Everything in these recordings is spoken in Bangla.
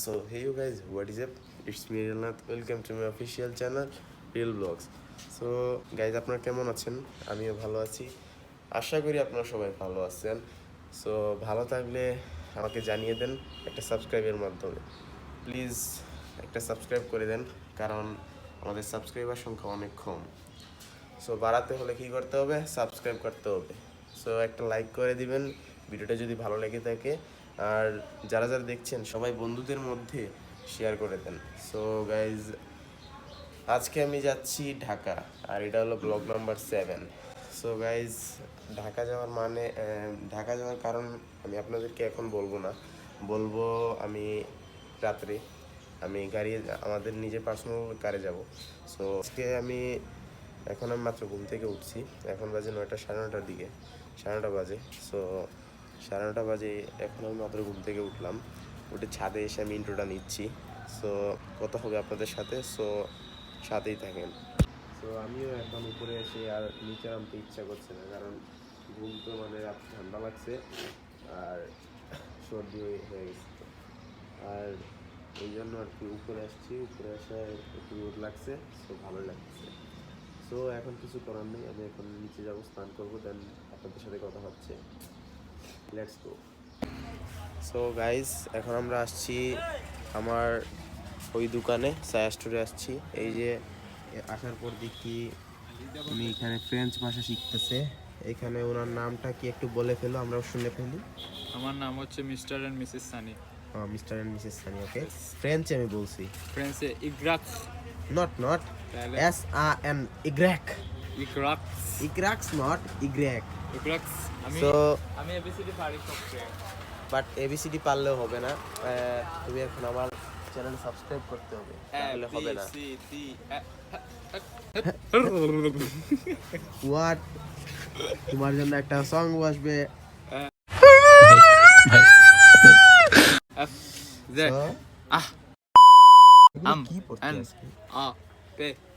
So hey you guys, what is up? It's me Rilnath. Welcome to my official channel Real Vlogs. So guys, আপনারা কেমন আছেন? আমিও ভালো আছি। আশা করি আপনারা সবাই ভালো আছেন। সো ভালো থাকলে আমাকে জানিয়ে দেন একটা সাবস্ক্রাইবের মাধ্যমে। প্লিজ একটা সাবস্ক্রাইব করে দেন, কারণ আমাদের সাবস্ক্রাইবার সংখ্যা অনেক কম। সো বাড়াতে হলে কী করতে হবে? সাবস্ক্রাইব করতে হবে। সো একটা লাইক করে দিবেন ভিডিওটা যদি ভালো লেগে থাকে, আর যারা যারা দেখছেন সবাই বন্ধুদের মধ্যে শেয়ার করে দেন। সো গাইজ, আজকে আমি যাচ্ছি ঢাকা, আর এটা হলো blog number 7। So guys, Dhaka যাওয়ার কারণ আমি আপনাদেরকে এখন বলবো না, বলবো আমি রাত্রে আমাদের নিজের পার্সোনাল কারে যাব। সো আজকে এখন আমি মাত্র ঘুম থেকে উঠছি। এখন বাজে 9টা, 9:30টার দিকে, 9:30 বাজে। সো 9:30 বাজে, এখন আমি মাত্র ঘুম থেকে উঠলাম। উঠে ছাদে এসে আমি ইন্ট্রোটা নিচ্ছি। সো কথা হবে আপনাদের সাথে, সো সাথেই থাকেন। সো আমিও এখন উপরে এসে আর নিচে নামতে ইচ্ছা করছে না, কারণ ঘুম তো রাত ঠান্ডা লাগছে আর সর্দি হয়ে গেছে। আর এই জন্য আর কি উপরে আসছি। উপরে এসে একটু রোদ লাগছে, সো ভালো লাগছে। সো এখন কিছু করার নেই, আমি এখন নিচে যাবো, স্নান করবো, দেন আপনাদের সাথে কথা হচ্ছে। Let's go. সো গাইজ, এখন আমরা আসছি আমার ওই দোকানে, সায়া স্টোরে আসছি। এই যে আসার পর দেখি উনি এখানে ফ্রেঞ্চ ভাষা শিখতেছে। এখানে ওনার নামটা কি একটু বলে ফেলো, আমরাও শুনে ফেলি। আমার নাম হচ্ছে Mr and Mrs Sunny. Mr and Mrs Sunny, okay. ফ্রেঞ্চে আমি বলছি, ফ্রেন্সে ইগ্রাক, নট SAN ইগ্রাক, নট ইগ্রাক। আমি এবিসিডি পারি সবচেয়ে, বাট এবিসিডি পারলেও হবে না। তুমি এখন আমার চ্যানেল সাবস্ক্রাইব করতে হবে, তাহলে হবে না। হোয়াট, তোমার জন্য একটা সং বসবে।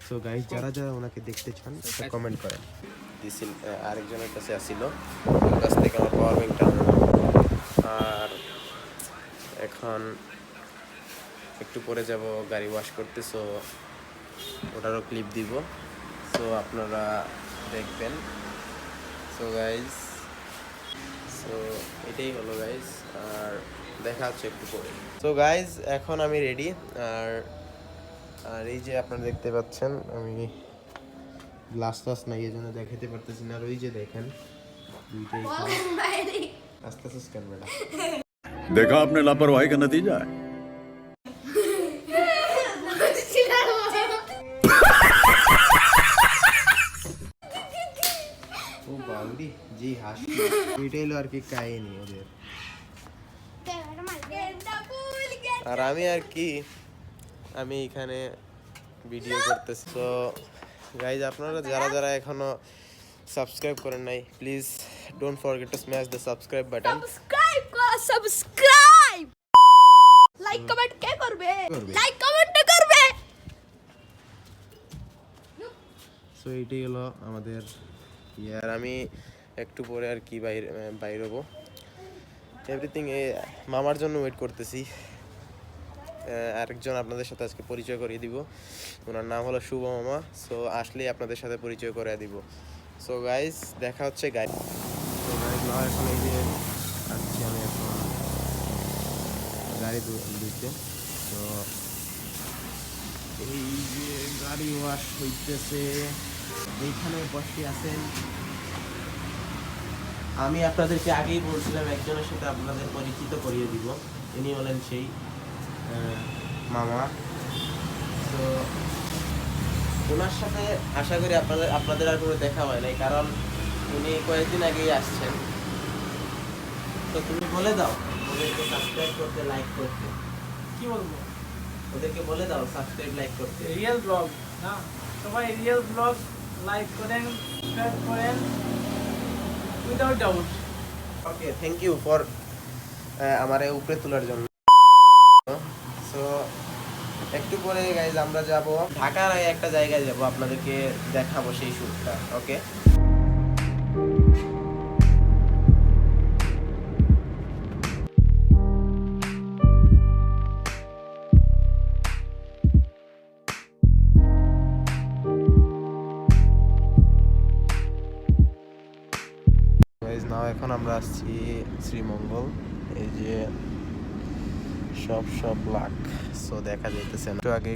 সো গাইস, যারা যারা ওনাকে দেখতে চান একটা কমেন্ট করেন। আরেকজনের কাছে আসছিল, ওর কাছ থেকে আমার পাওয়ার ব্যাংকটা। আর এখন একটু পরে যাব গাড়ি ওয়াশ করতে, সো ওটারও ক্লিপ দিব, সো আপনারা দেখবেন। সো গাইজ, সো এটাই হলো গাইজ, আর দেখা হচ্ছে একটু পরে। সো গাইজ, এখন আমি রেডি। আর এই যে আপনারা দেখতে পাচ্ছেন, আমি গ্লাস নাই, এই জন্য দেখাতে পারতেছি না। আর ওই যে দেখেন দুইটাই আস্তে আস্তে স্ক্যান বেড়া। देखा आपने लापरवाही का नतीजा है। ও বাউরি জি হাসি, এটাই হলো আর কি কাহিনী ওদের। আর আমি এখানে ভিডিও করতেছি। তো গাইজ, আপনারা যারা যারা এখনো সাবস্ক্রাইব করেন নাই, please don't forget to smash the subscribe button. Subscribe like comment কে করবে? লাইক কমেন্ট করবে। সো এটাই হলো আমাদের ইয়ার। আমি একটু পরে আর কি বাইর হবো। এভরিথিং মামার জন্য ওয়েট করতেছি। আরেকজন আপনাদের সাথে আজকে পরিচয় করিয়ে দিব, ওনার নাম হলো শুভ মামা। সো আসলেই আপনাদের সাথে পরিচয় করে দিব। সো গাইজ, দেখা হচ্ছে গাড়ি। তো গাইজ, এখন এই যে আসছি আমি এখন গাড়ি ধুইতে। তো এই যে গাড়ি ওয়াশ হইতেছে, এইখানে বসে আছেন। আমি আপনাদেরকে আগেই বলছিলাম একজনের সাথে আপনাদের পরিচিত করিয়ে দিব। ইনি হলেন সেই মামা। তো ওনার সাথে আশা করি আপনাদের আর কোনো দেখা হয় নাই, কারণ উনি কয়েকদিন আগেই আসছেন। তো তুমি বলে দাও ওদেরকে সাবস্ক্রাইব করতে, লাইক করতে। কি বলবো? ওদেরকে বলে দাও সাবস্ক্রাইব, লাইক করতে। রিয়েল ব্লগ না, সবাই রিয়েল ব্লগ লাইক করেন, সাবস্ক্রাইব করেন without doubt. Okay, thank you for আমারে উপরে তোলার জন্য। সো একটু পরে গাইজ আমরা যাব ঢাকার একটা জায়গায় যাব, আপনাদেরকে দেখাবো সেই শুটটা। ওকে। নাও এখন আমরা আসছি শ্রীমঙ্গল। এই যে সব লাখ, সো দেখা যাইতেছে না। একটু আগে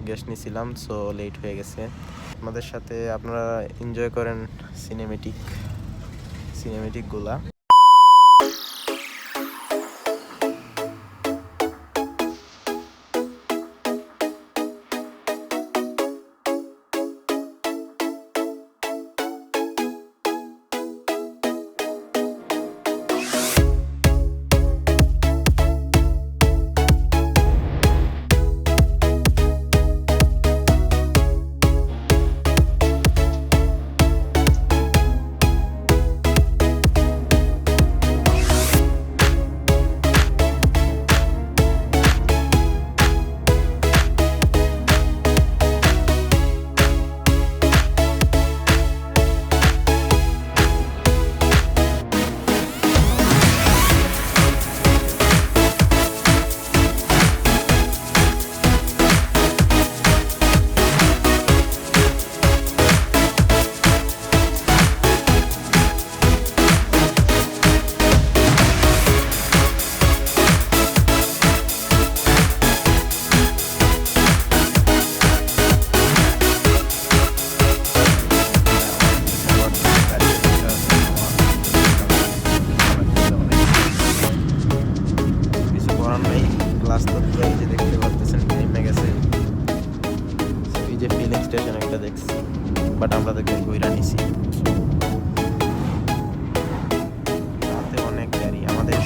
গ্যাস নিয়েছিলাম, সো লেট হয়ে গেছে। আমাদের সাথে আপনারা এনজয় করেন সিনেমেটিকগুলা। ক্লাস তো এই যে দেখতে পাচ্ছেন নেমে গেছে। এই যে ফিলিং স্টেশন একটা দেখছি, বাট আমরা দেখে কইরা নিছি। রাতে অনেক গাড়ি, আমাদের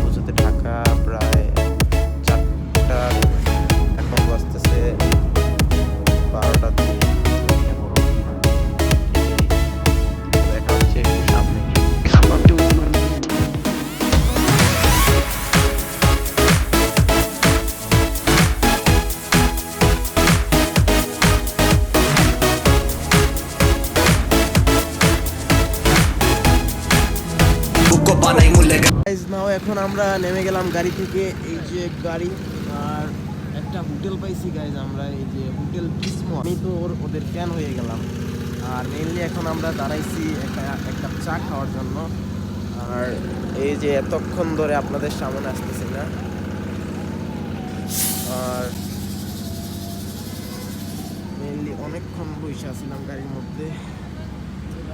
পৌঁছাতে ঢাকা প্রায় 4টা, এখন বাজতেছে 12টা। দেখা হচ্ছে সামনে। নাও এখন আমরা নেমে গেলাম গাড়ি থেকে। এই যে গাড়ি আর একটা হোটেল পাইছি গাইজ আমরা, এই যে হোটেল কিসমো। আমি তো ওদের ফ্যান হয়ে গেলাম। আর মেইনলি এখন আমরা দাঁড়াইছি একটা চা খাওয়ার জন্য। আর এই যে এতক্ষণ ধরে আপনাদের সামনে আসতেছি না, আর মেইনলি অনেকক্ষণ বসে আসছিলাম গাড়ির মধ্যে,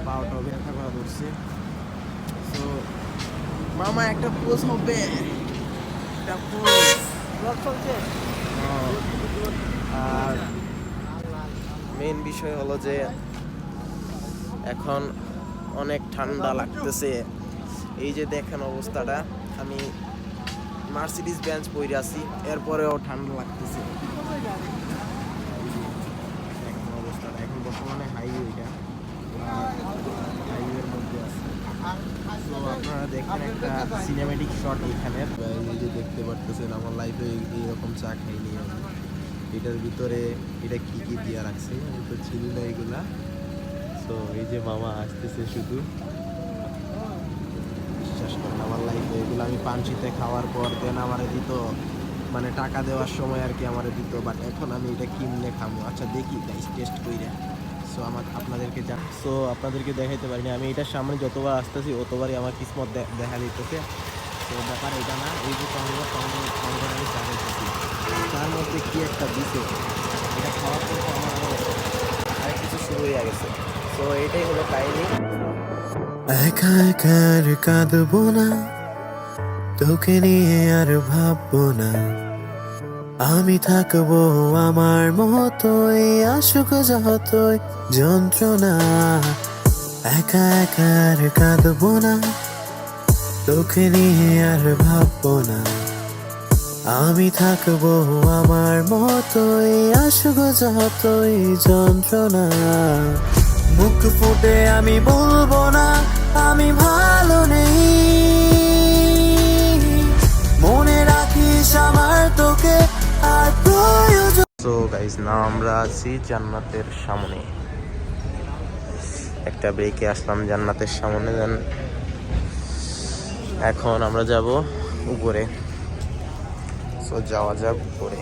পাওয়াটা ব্যথা করা ধরছে। তো মামা একটা পোজ হবে, একটা পোজ চলছে। আর মেইন বিষয় হলো যে এখন অনেক ঠান্ডা লাগতেছে। এই যে দেখেন অবস্থাটা, আমি মার্সিডিজ বেঞ্চ পরে আছি, এরপরেও ঠান্ডা লাগতেছে। এখন অবস্থাটা, এখন বর্তমানে হাইওয়েটা, হাইওয়ের মধ্যে আছে। তো আপনারা দেখেন একটা সিনেমেটিক শট এখানে। এই যে দেখতে পারতেছেন আমার লাইফে এইরকম চা খাইনি আমি। এটার ভিতরে এটা কি দিয়ে রাখছে আমি তো চিনি না এগুলা। তো এই যে মামা আসতেছে, শুধু বিশ্বাস করেন আমার লাইফে এগুলো আমি পানশিতে খাওয়ার পর দেন আমারে দিত, মানে টাকা দেওয়ার সময় আর কি আমারে দিত। বাট এখন আমি এটা কিনে খাবো। আচ্ছা দেখি গাইস, টেস্ট কইরা। সো আপনাদেরকে দেখাইতে পারিনি আমি। এটার সামনে যতবার আসতেছি অতবারই আমার কিসমত দেখা দিতেছে। তো ব্যাপার এটা না, এই যে আমি চা খাইতেছি, তার মধ্যে কি একটা দিছে, এটা খাওয়ার পর তো আমার আরেক কিছু শুরু হয়ে গেছে। তো এটাই হলো কাহিনী। একা একা আর কাঁদবো না, তোকে নিয়ে আর ভাববো না, আমি থাকবো আমার মতোই, আসুক যতই যন্ত্রণা। একা একা আর কাঁদবো না, তোকে নিয়ে আর ভাববো না, আমি থাকবো আমার মতোই, আসুক যতই যন্ত্রণা। মুখ ফুটে আমি বলবো না আমি ভালো নেই, মনে রাখিস আমার তোকে আর প্রয়োজন। সো গাইস, নাও আমরা আছি জান্নাতের সামনে। একটা ব্রেকে আসলাম জান্নাতের সামনে, দেন এখন আমরা যাব উপরে। সো যাওয়া যাক উপরে।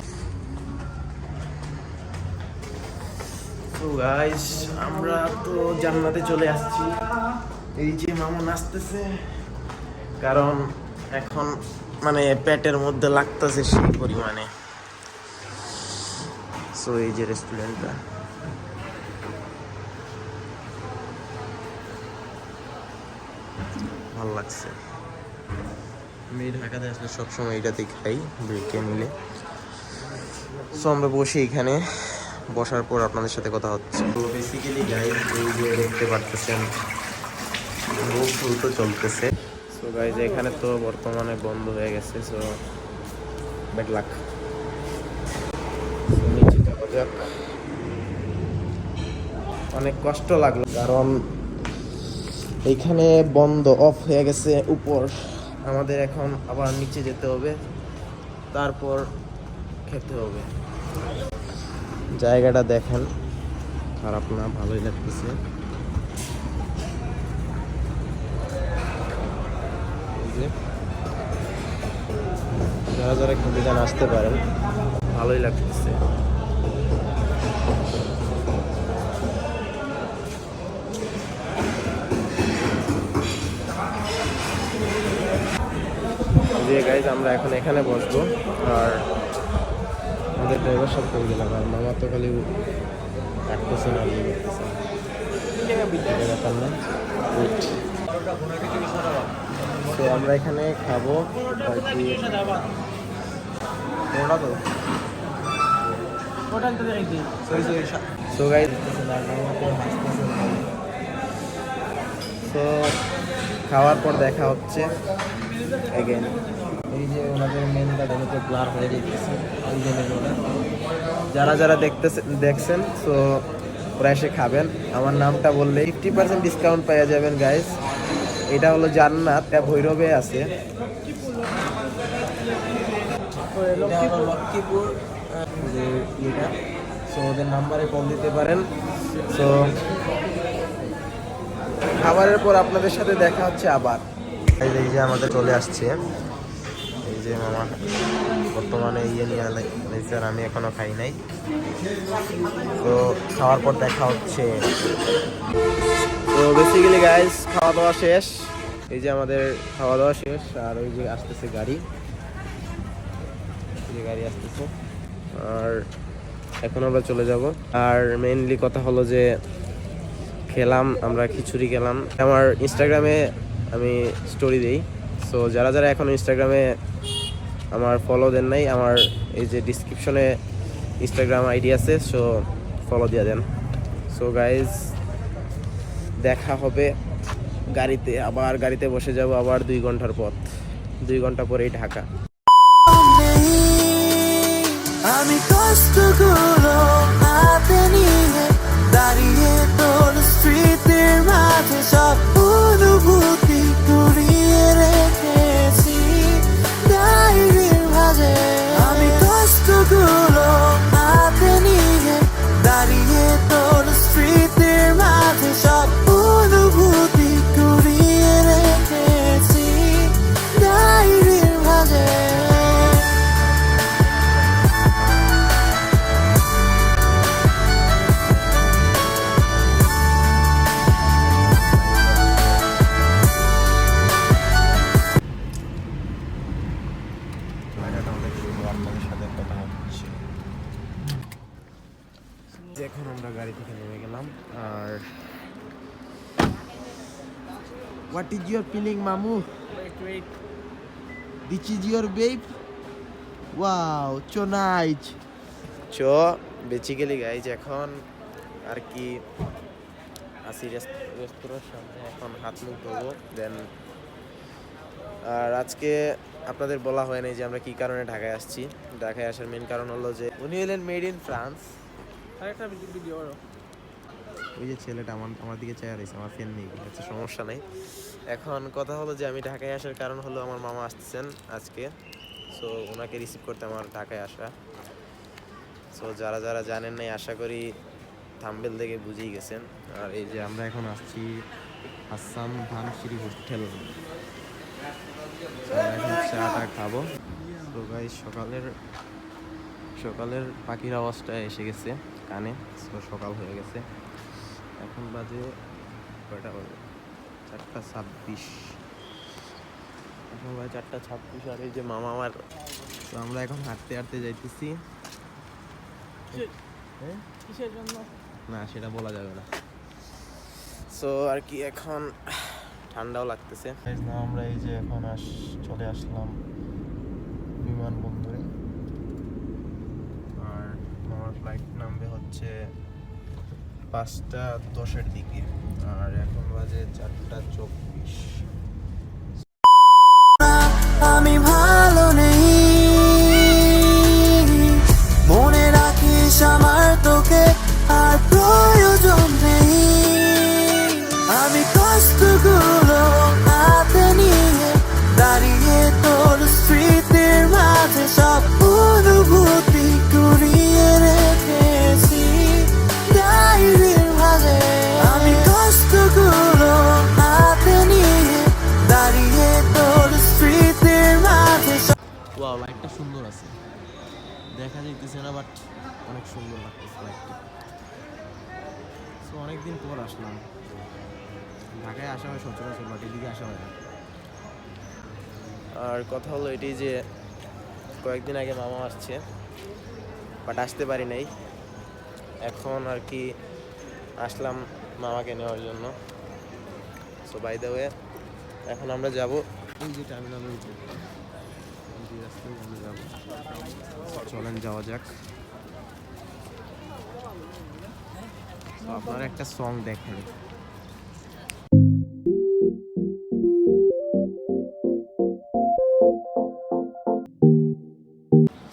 তো গাইস, আমরা তো জান্নাতে চলে আসছি। এই যে মামু নাচতেছে, কারণ এখন মানে পেটের মধ্যে লাগতেছে সেই পরিমাণে। সো এই যে রেস্টুরেন্টটা, ভালো লাগছে। আমি ঢাকাতে আসলে সবসময় এইটাতেই খাই ব্রেকে নিলে। সো আমরা বসে এখানে, বসার পর আপনাদের সাথে কথা হচ্ছে। তো বেসিক্যালি গাইজ এই যে দেখতে পারতেছেন মুখ তো চলতেছে। সো গাইজ এখানে তো বর্তমানে বন্ধ হয়ে গেছে। So bad luck. নিচে যাওয়া যাক। অনেক কষ্ট লাগলো কারণ এইখানে বন্ধ, অফ হয়ে গেছে উপর। আমাদের এখন আবার নিচে যেতে হবে, তারপর খেতে হবে। জায়গাটা দেখেন, খারাপ না, ভালোই লাগতেছে। যারা যারা খেতে চান আসতে পারেন, ভালোই লাগতেছে। গাইজ আমরা এখন এখানে বসবো, আর আমাদের ড্রাইভার সব করে গেলাম। আর মামা তো খালি ডাকতেছে না, নিয়ে করতেছে ব্যাপার না। তো আমরা এখানে খাবো আর কি। সো গাইজ তো খাওয়ার পর দেখা হচ্ছে এগেন। এই যে ওনাদের মেনুটা তো ব্লার হয়ে যেতেছে, এই যে মেনুটা যারা যারা দেখছেন সো ওরা এসে খাবেন। আমার নামটা বললে 50% ডিসকাউন্ট পেয়ে যাবেন গাইজ। এটা হলো জান্নাত, এটা ভৈরবে আছে। লক্ষ্মীপুর যে এটা। সো ওদের নাম্বারে কল দিতে পারেন। সো খাবারের পর আপনাদের সাথে দেখা হচ্ছে আবার। এই যে আমাদের চলে আসছে, এই যে মামা বর্তমানে ইয়ে নিয়ে আলাইছে, আর আমি এখনো খাই নাই। তো খাওয়ার পর দেখা হচ্ছে। তো বেসিক্যালি গাইজ খাওয়া দাওয়া শেষ। এই যে আমাদের খাওয়া দাওয়া শেষ, আর ওই যে আসতেছে গাড়ি, এই যে গাড়ি আসতেছে। আর এখন আমরা চলে যাব। আর মেইনলি কথা হলো যে খেলাম, আমরা খিচুড়ি খেলাম। আমার ইনস্টাগ্রামে আমি স্টোরি দিই। সো যারা যারা এখন ইনস্টাগ্রামে আমার ফলো দেন নাই, আমার এই যে ডিসক্রিপশনে ইনস্টাগ্রাম আইডি আছে, সো ফলো দিয়ে দেন। সো গাইজ দেখা হবে গাড়িতে, আবার গাড়িতে বসে যাব আবার 2 ঘন্টার পথ। 2 ঘন্টা পরেই ঢাকা। আমি কষ্টগুলো হাতে নিয়ে দাঁড়িয়ে তোর স্মৃতির মাঝে সব অনুভূতি কুড়িয়ে রেখেছি ডায়েরির মাঝে। আমি কষ্টগুলো হাতে নিয়ে দাঁড়িয়ে তোর স্মৃতির মাঝে সব অনুভূতি কুড়িয়ে রেখেছি ডায়েরির মাঝে। আপনাদের সাথে কথা হচ্ছে। এখন আমরা গাড়ি থেকে নেমে গেলাম। আর হোয়াট ইজ ইউর ফিলিং মামু? This is your babe? Wow, so nice. So basically guys এখন আর কি আসি রেস্তোরাঁর সামনে, এখন হাত মুখ ধোবো দেন। আর আজকে আপনাদের বলা হয় নাই যে আমরা কি কারণে ঢাকায় আসছি। ঢাকায় আসার মেন কারণ হলো যে উনি হলেন মেড ইন ফ্রান্স। আরেকটা ভিডিও করো। ওই যে ছেলেটা আমার দিকে চেয়ে রয়েছে, আমার ফ্রেন্ড নেই, আচ্ছা সমস্যা নেই। এখন কথা হলো যে আমি ঢাকায় আসার কারণ হলো আমার মামা আসতেছেন আজকে। সো ওনাকে রিসিভ করতে আমার ঢাকায় আসা। সো যারা যারা জানেন নাই আশা করি থাম্বনেল দেখে বুঝেই গেছেন। আর এই যে আমরা এখন আসছি আসাম ধানসিঁড়ি হোটেল। এখন চাটা খাবো। তো গাইস সকালের পাখির আওয়াজটা এসে গেছে কানে। সো সকাল হয়ে গেছে, এখন বাজে কয়টা বাজে 4:26 এখন ভাই 4:26 আর এই যে মামা আমার। তো আমরা এখন হাঁটতে হাঁটতে যাইতেছি। কিসের জন্য? না সেটা বলা যাবে না। সো আর কি এখন ঠান্ডাও লাগতেছে। আমরা এই যে এখন চলে আসলাম বিমানবন্দরে। আর আমার ফ্লাইট নামবে হচ্ছে 5:10 দিকে আর এখন বাজে 4:24। আমি ভালো নেই, মনে রাখিস আমার তোকে আর প্রয়োজন নেই। আমি কষ্টগুলো হাতে নিয়ে দাঁড়িয়ে তোর স্মৃতির মাঝে সব অনুভূতি কুড়িয়ে রেখেছি ডায়েরির মাঝে। আমি কষ্টগুলো হাতে নিয়ে দাঁড়িয়ে তোর স্মৃতির মাঝে। ওয়াও, লাইটটা সুন্দর আছে, দেখা যাইতেছে না বাট অনেক সুন্দর লাগতেছে লাইটটা। সো অনেকদিন পর আসলাম, ঢাকায় আসা হয় সচরাচর বাট এদিকে আসা হয় না। আর কথা হলো এটি যে কয়েকদিন আগে মামা আসছে বাট আসতে পারি নাই। এখন আর কি আসলাম মামাকে নেওয়ার জন্য। সো বাই দ্য ওয়ে এখন আমরা যাব এই যে টার্মিনালের উপর, এই রাস্তায় আমরা যাব। চলেন যাওয়া যাক। তো আপনারা একটা সং দেখেন।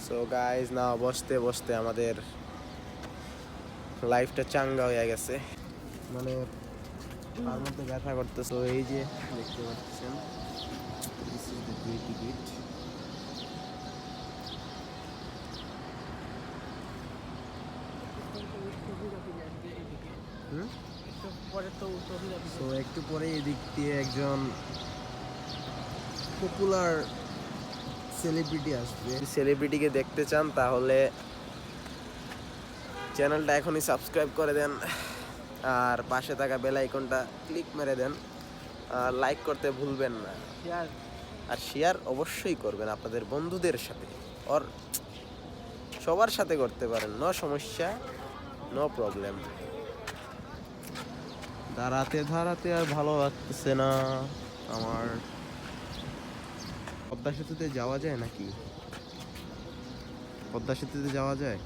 সো গাইজ না বসতে বসতে আমাদের লাইফটা চাঙ্গা হয়ে গেছে, মানে তার মধ্যে ব্যথা করতেছে। এই যে দেখতে পাচ্ছেন this is the great ticket. তো একটু পরে এদিক দিয়ে একজন পপুলার সেলিব্রিটি আসবে। সেলিব্রিটিকে দেখতে চান তাহলে চ্যানেলটা এখনই সাবস্ক্রাইব করে দেন আর পাশে থাকা বেল আইকনটা ক্লিক মেরে দেন। আর লাইক করতে ভুলবেন না, আর শেয়ার অবশ্যই করবেন আপনাদের বন্ধুদের সাথে, আর সবার সাথে করতে পারেন, নো সমস্যা, নো প্রবলেম। দাঁড়াতে দাঁড়াতে আর ভালো লাগতেছে না আমার। পদ্মা সেতুতে যাওয়া যায় নাকি? পদ্মা সেতুতে যাওয়া যায়?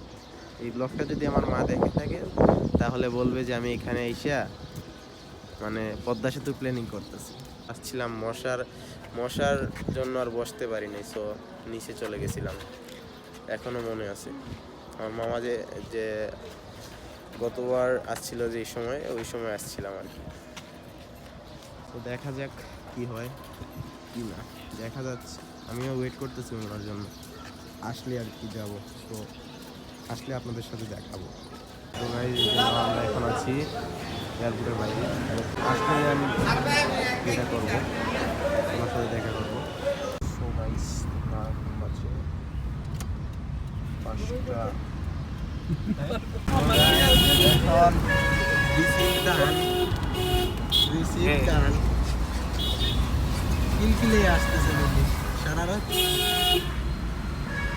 এই ব্লগটা যদি আমার মা দেখে থাকে তাহলে বলবে যে আমি এখানে এসে মানে পদ্মা সেতু প্ল্যানিং করতেছি। আসছিলাম মশার জন্য আর বসতে পারি নাই, সো নিচে চলে গেছিলাম। এখনো মনে আছে আমার মামা যে গতবার আসছিল যে সময়, ওই সময় আসছিলাম আর কি। তো দেখা যাক কি হয় কি না, দেখা যাচ্ছে। আমিও ওয়েট করতেছি ওনার জন্য, আসলে আর কি যাব। তো আসলে আপনাদের সাথে দেখাবো। তো গাইস আমরা এখন আছি এয়ারপোর্টের বাইরে, আসলে আমি এটা করবো, ওনার সাথে দেখা করবো। সো গাইস নাম আছে 5টা। কিলকিলে আসতেছে সারা রাত।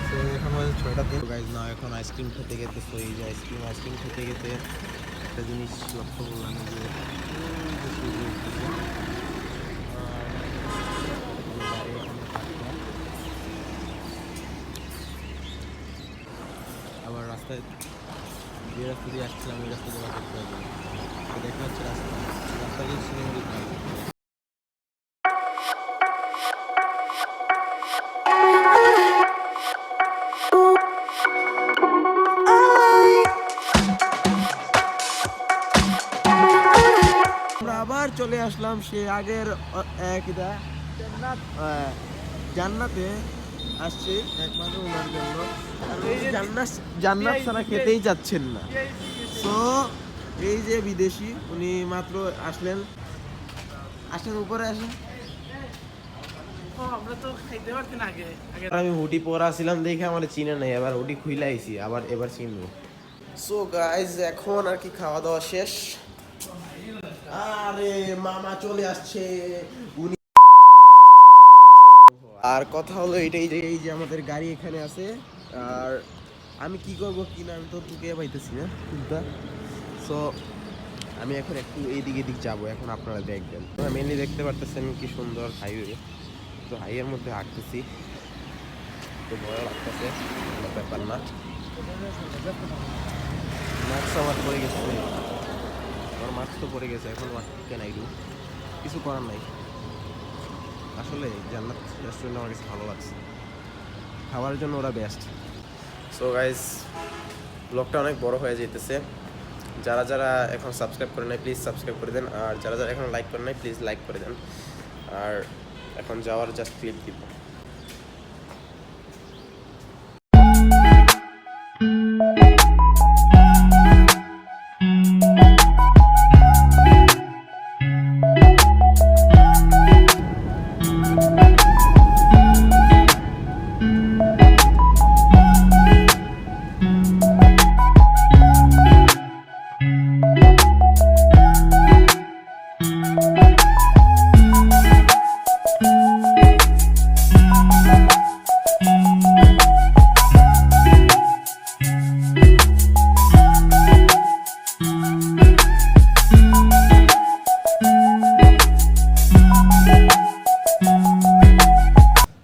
তো এখন বাজে 6টা। গাইজ না এখন আইসক্রিম খেতে খেতে এই যে আইসক্রিম খেতে খেতে একটা জিনিস লক্ষ্য করলাম যে আবার রাস্তায় যে রাস্তা দিয়ে আসছিলাম ওই রাস্তা দিয়ে করতে হবে। দেখা হচ্ছে রাস্তা দিয়ে সিনেমারি পাই। আবার চলে আসলাম সে আগের জান্নাতে আসছি একমাত্র ওনার জন্য। জান্নাত ছাড়া খেতেই যাচ্ছেন না। তো এই যে বিদেশি উনি মাত্র আসলেন উপরে আসেন। আমরা তো খাইতে পারছি না আগে। আমি হুডি পরা ছিলাম দেখে আমার চিনে নাই, এবার হুডি খুইলা আইছি, এবার চিনবো। সো গাইজ এখন আর কি খাওয়া দাওয়া শেষ, আরে মামা চলে আসছে উনি। আর কথা হলো এটাই যে এই যে আমাদের গাড়ি এখানে আছে, আর আমি কি করব কি না আমি তো তোকে পাইতেছি না খুঁজবা। সো আমি এখন একটু এইদিক এদিক যাবো, এখন আপনারা দেখবেন। মেনলি দেখতে পারতেছেন কি সুন্দর হাইওয়ে, তো হাইওয়ের মধ্যে হাঁটতেছি, তো ভয় লাগতেছে, কোনো ব্যাপার না। মাস্ক আমার পড়ে গেছে, আমার মাস্ক তো পড়ে গেছে, এখন কেন আইডু কিছু করার নাই। আসলে জান্নাত রেস্টুরেন্ট আমার কাছে ভালো লাগছে, খাওয়ার জন্য ওরা বেস্ট। সো গাইজ ব্লগটা অনেক বড় হয়ে যেতেছে, যারা যারা এখন সাবস্ক্রাইব করে নাই প্লিজ সাবস্ক্রাইব করে দেন, আর যারা যারা এখন লাইক করে নাই প্লিজ লাইক করে দেন। আর এখন যাওয়ার জাস্ট ক্লিপ দিব।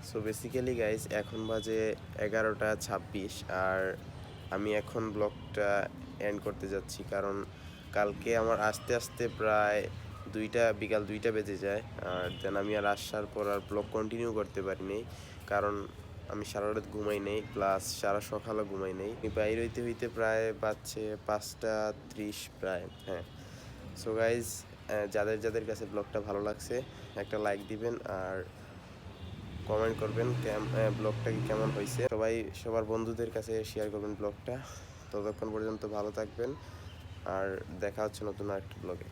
সো বেসিক্যালি গাইজ এখন বাজে 11:26, আর আমি এখন ব্লগটা এন্ড করতে যাচ্ছি, কারণ কালকে আমার আসতে আসতে প্রায় বিকাল 2টা বেজে যায়। আর দেন আমি আর আসার পর আর ব্লগ কন্টিনিউ করতে পারিনি, কারণ আমি সারা রাত ঘুমাই নেই, প্লাস সারা সকালও ঘুমাই নেই। বাইরে হইতে হইতে প্রায় বাজছে 5:30 প্রায়। হ্যাঁ, সো গাইজ যাদের যাদের কাছে ব্লগটা ভালো লাগছে একটা লাইক দিবেন, আর কমেন্ট করবেন ব্লগটা কি কেমন হয়েছে। সবাই সবার বন্ধুদের কাছে শেয়ার করবেন ব্লগটা। ততক্ষণ পর্যন্ত ভালো থাকবেন, আর দেখা হচ্ছে নতুন আরেকটা ব্লগে।